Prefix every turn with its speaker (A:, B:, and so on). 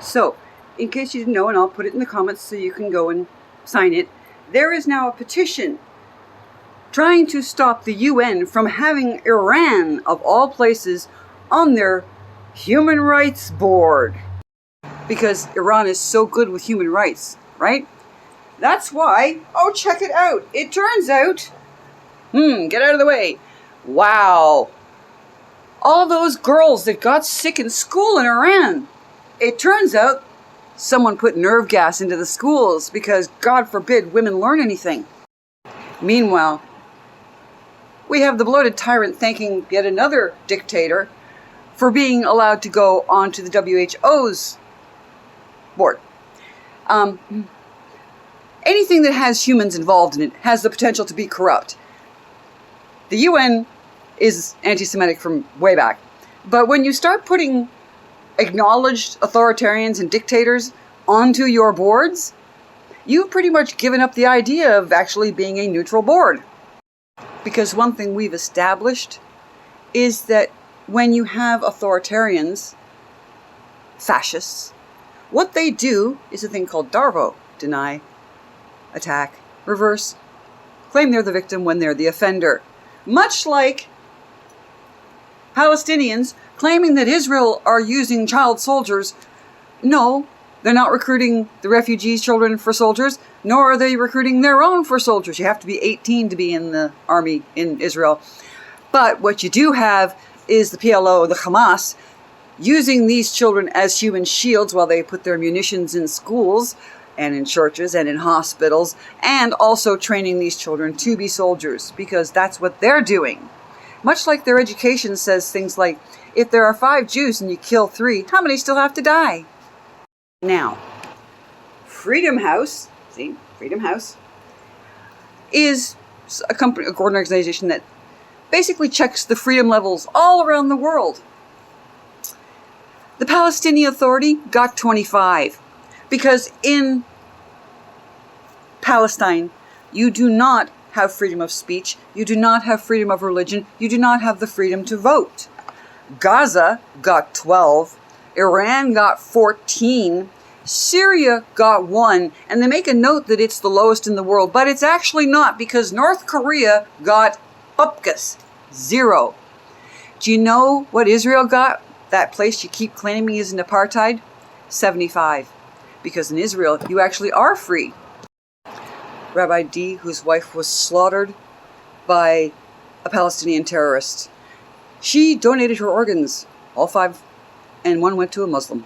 A: So, in case you didn't know, and I'll put it in the comments so you can go and sign it, there is now a petition trying to stop the UN from having Iran, of all places, on their Human Rights Board. Because Iran is so good with human rights, right? That's why, oh, check it out. It turns out, get out of the way. Wow. All those girls that got sick in school in Iran, it turns out someone put nerve gas into the schools because, God forbid, women learn anything. Meanwhile, we have the bloated tyrant thanking yet another dictator for being allowed to go onto the W.H.O.'s board. Anything that has humans involved in it has the potential to be corrupt. The UN is anti-Semitic from way back. But when you start putting acknowledged authoritarians and dictators onto your boards, you've pretty much given up the idea of actually being a neutral board. Because one thing we've established is that when you have authoritarians, fascists, what they do is a thing called DARVO, deny, attack, reverse, claim they're the victim when they're the offender. Much like Palestinians claiming that Israel are using child soldiers. No, they're not recruiting the refugees' children for soldiers, nor are they recruiting their own for soldiers. You have to be 18 to be in the army in Israel. But what you do have is the PLO, the Hamas, using these children as human shields while they put their munitions in schools and in churches and in hospitals, and also training these children to be soldiers, because that's what they're doing. Much like their education says things like, if there are 5 Jews and you kill 3, how many still have to die? Now, Freedom House, see, Freedom House, is a company, an organization that basically checks the freedom levels all around the world. The Palestinian Authority got 25, because in Palestine, you do not have freedom of speech, you do not have freedom of religion, you do not have the freedom to vote. Gaza got 12, Iran got 14, Syria got 1, and they make a note that it's the lowest in the world, but it's actually not, because North Korea got bupkis, 0. Do you know what Israel got? That place you keep claiming is an apartheid? 75. Because in Israel, you actually are free. Rabbi D, whose wife was slaughtered by a Palestinian terrorist, she donated her organs, all 5, and 1 went to a Muslim.